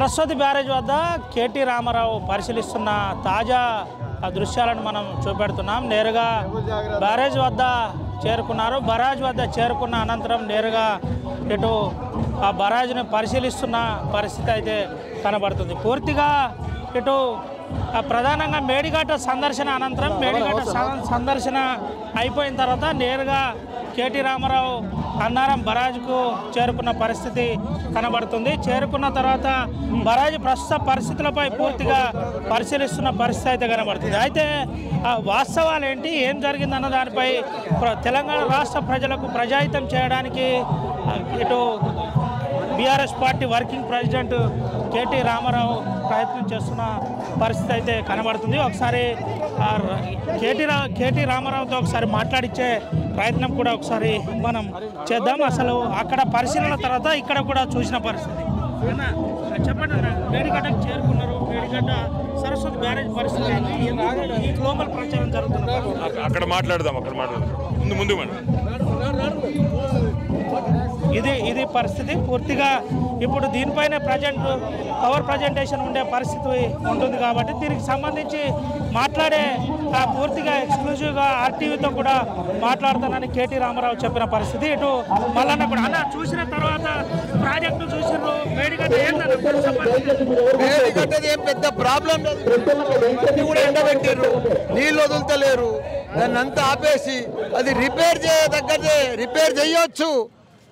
Saraswati barrage వద్ద KT Ramarao పరిశీలిస్తున్న తాజా దృశ్యాలను మనం చూపెడుతున్నాం. నేరుగా బ్యారేజ్ వద్ద చేరుకున్నారు. బరాజ్ వద్ద చేరుకున్న అనంతరం నేరుగా ఇటు ఆ బరాజ్ని పరిశీలిస్తున్న పరిస్థితి అయితే కనబడుతుంది. పూర్తిగా ఇటు ప్రధానంగా మేడిగడ్డ సందర్శన అనంతరం మేడిగడ్డ సందర్శన అయిపోయిన తర్వాత నేరుగా కేటీ రామారావు అన్నారం బరాజ్కు చేరుకున్న పరిస్థితి కనబడుతుంది. చేరుకున్న తర్వాత బరాజ్ ప్రస్తుత పరిస్థితులపై పూర్తిగా పరిశీలిస్తున్న పరిస్థితి అయితే కనబడుతుంది. అయితే వాస్తవాలు ఏంటి, ఏం జరిగిందన్న దానిపై తెలంగాణ రాష్ట్ర ప్రజలకు ప్రజాహితం చేయడానికి ఇటు BRS party working president KT Rama Rao ప్రయత్నం చేస్తున్న పరిస్థితి అయితే కనబడుతుంది. ఒకసారి కేటీ రామారావుతో ఒకసారి మాట్లాడించే ప్రయత్నం కూడా ఒకసారి మనం చేద్దాం. అసలు అక్కడ పరిశీలన తర్వాత ఇక్కడ కూడా చూసిన పరిస్థితి చెప్పండి. మేడిగడ్డకు చేరుకున్నారు. మేడిగడ్డ సరస్వతి బ్యారేజ్ పరిస్థితి ఈ గ్లోబల్ ప్రచారం జరుగుతుంది. అక్కడ మాట్లాడదాం ముందు ఇది పరిస్థితి. పూర్తిగా ఇప్పుడు దీనిపైనే పవర్ ప్రజెంటేషన్ ఉండే పరిస్థితి ఉంటుంది కాబట్టి దీనికి సంబంధించి మాట్లాడే పూర్తిగా ఎక్స్క్లూజివ్గా ఆర్టీవీతో కూడా మాట్లాడుతానని కేటీ రామారావు చెప్పిన పరిస్థితి. ఇటు మల్లన్న కూడా అన్న చూసిన తర్వాత ప్రాజెక్టు చూసినారు. మేడిగడ్డ ఏం పెద్ద ప్రాబ్లం లేదు, కూడా ఎండబెట్టారు, నీళ్ళు వదులుతలేరు. దాన్ని అంతా ఆపేసి అది రిపేర్ చేయొచ్చు.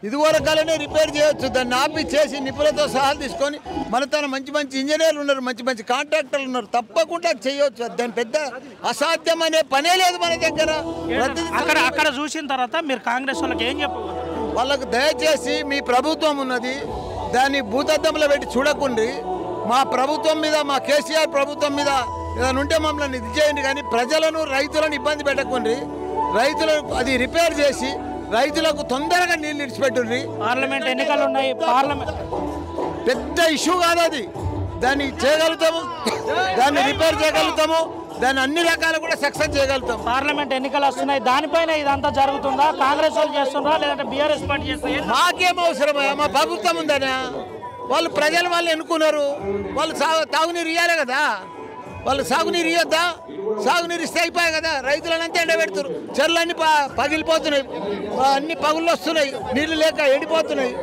ఇదివరకాలనే రిపేర్ చేయొచ్చు. దాన్ని ఆపి చేసి నిపుణులతో సహా తీసుకొని తన మంచి ఇంజనీర్లు ఉన్నారు, మంచి కాంట్రాక్టర్లు ఉన్నారు, తప్పకుండా చేయొచ్చు. దాని పెద్ద అసాధ్యం అనే పనే లేదు మన దగ్గర. అక్కడ చూసిన తర్వాత మీరు కాంగ్రెస్ వాళ్ళకి ఏం చెప్పకూడదు? వాళ్ళకు దయచేసి మీ ప్రభుత్వం ఉన్నది, దాన్ని భూతద్దంలో పెట్టి చూడకుండి. మా ప్రభుత్వం మీద, మా కేసీఆర్ ప్రభుత్వం మీద ఏదైనా ఉంటే మమ్మల్ని ఇది చేయండి, కానీ ప్రజలను రైతులను ఇబ్బంది పెట్టకండి. రైతులకు అది రిపేర్ చేసి రైతులకు తొందరగా నీళ్ళు ఇడిచిపెట్టుండ్రి. పార్లమెంట్ ఎన్నికలు ఉన్నాయి. పెద్ద ఇష్యూ కాదు అది. దాన్ని చేయగలుగుతాము, దాన్ని రిపేర్ చేయగలుగుతాము, దాన్ని అన్ని రకాలు కూడా సక్సెస్ చేయగలుగుతాం. పార్లమెంట్ ఎన్నికలు వస్తున్నాయి, దానిపైన ఇదంతా జరుగుతుందా? కాంగ్రెస్ వాళ్ళు చేస్తున్నారా లేదంటే బీఆర్ఎస్ పార్టీ చేస్తారా? మాకేం అవసరమా? మా ప్రభుత్వం ఉందనా? ప్రజలు వాళ్ళు ఎన్నుకున్నారు. వాళ్ళు తాగునీరు ఇవ్వాలి కదా. వాళ్ళు సాగునీరు ఇవ్వద్దా? సాగునీరు ఇస్తే అయిపోయాయి కదా. రైతులనంతా ఎండబెడుతున్నారు. చెర్లన్నీ పగిలిపోతున్నాయి, అన్ని పగుళ్ళు వస్తున్నాయి, నీళ్లు లేక ఎండిపోతున్నాయి.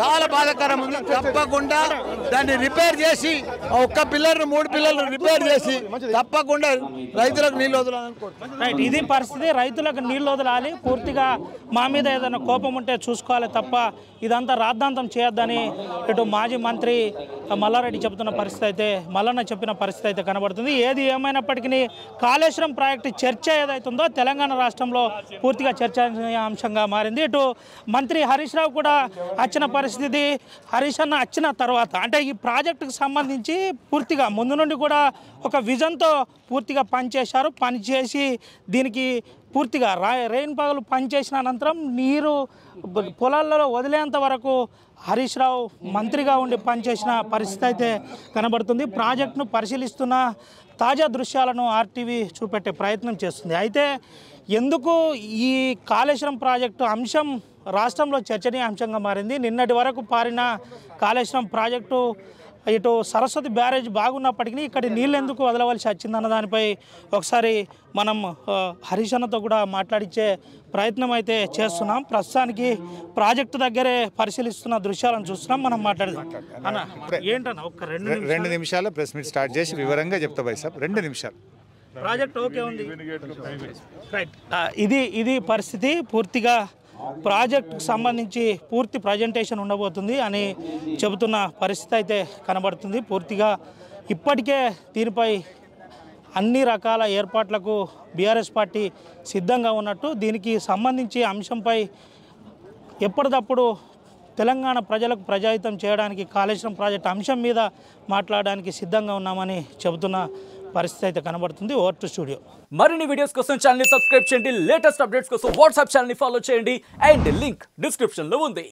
చాలా బాధాకరం ఉంది. తప్పకుండా దాన్ని రిపేర్ చేసి ఒక్క పిల్లర్ను 3 పిల్లర్లు రిపేర్ చేసి తప్పకుండా రైతులకు నీళ్ళు వదలాలనుకుంటున్నాను. ఇది పరిస్థితి. రైతులకు నీళ్ళు వదలాలి. పూర్తిగా మా మీద ఏదైనా కోపం ఉంటే చూసుకోవాలి తప్ప ఇదంతా రాద్ధాంతం చేయొద్దని ఇటు మాజీ మంత్రి మల్లారెడ్డి చెబుతున్న పరిస్థితి అయితే, మల్లన్న చెప్పిన పరిస్థితి అయితే కనబడుతుంది. ఏది ఏమైనప్పటికీ కాళేశ్వరం ప్రాజెక్టు చర్చ ఏదైతుందో తెలంగాణ రాష్ట్రంలో పూర్తిగా చర్చాంశంగా మారింది. ఇటు మంత్రి హరీష్ రావు కూడా వచ్చిన పరిస్థితి. హరీష్ అన్న వచ్చిన తర్వాత అంటే ఈ ప్రాజెక్టుకు సంబంధించి పూర్తిగా ముందు నుండి కూడా ఒక విజన్తో పూర్తిగా పనిచేసి దీనికి పూర్తిగా రెయిన్ పగలు పనిచేసిన అనంతరం నీరు పొలాలలో వదిలేంత వరకు హరీష్ రావు మంత్రిగా ఉండి పనిచేసిన పరిస్థితి అయితే కనబడుతుంది. ప్రాజెక్టును పరిశీలిస్తున్న తాజా దృశ్యాలను ఆర్టీవీ చూపెట్టే ప్రయత్నం చేస్తుంది. అయితే ఎందుకు ఈ కాళేశ్వరం ప్రాజెక్టు అంశం రాష్ట్రంలో చర్చనీయాంశంగా మారింది? నిన్నటి వరకు పారిన కాళేశ్వరం ప్రాజెక్టు ఇటు సరస్వతి బ్యారేజ్ బాగున్నప్పటికీ ఇక్కడ నీళ్ళు ఎందుకు వదలవలసి వచ్చిందన్న దానిపై ఒకసారి మనం హరీష్ అన్నతో కూడా మాట్లాడించే ప్రయత్నం అయితే చేస్తున్నాం. ప్రస్తుతానికి ప్రాజెక్టు దగ్గరే పరిశీలిస్తున్న దృశ్యాలను చూస్తున్నాం. మనం మాట్లాడదాం. అన్న ఏంటన్నా ఒక 2 నిమిషాలు ప్రెస్ మీట్ స్టార్ట్ చేసి వివరంగా చెప్తా భాయ్ సాబ్. 2 నిమిషాలు ప్రాజెక్ట్ ఓకే ఉంది. రైట్. ఇది పరిస్థితి. పూర్తిగా ప్రాజెక్టుకు సంబంధించి పూర్తి ప్రజెంటేషన్ ఉండబోతుంది అని చెబుతున్న పరిస్థితి అయితే కనబడుతుంది. పూర్తిగా ఇప్పటికే దీనిపై అన్ని రకాల ఏర్పాట్లకు బీఆర్ఎస్ పార్టీ సిద్ధంగా ఉన్నట్టు, దీనికి సంబంధించి అంశంపై ఎప్పటికప్పుడు తెలంగాణ ప్రజలకు ప్రజాహితం చేయడానికి కాళేశ్వరం ప్రాజెక్టు అంశం మీద మాట్లాడడానికి సిద్ధంగా ఉన్నామని చెబుతున్న పరిస్థితి అయితే కనబడుతుంది. Over to studio. మరిన్ని వీడియోస్ కోసం ఛానల్ ని సబ్స్క్రైబ్ చేయండి. లేటెస్ట్ అప్డేట్స్ కోసం వాట్సాప్ ఛానల్ ని ఫాలో చేయండి. అండ్ లింక్ డిస్క్రిప్షన్ లో ఉంది.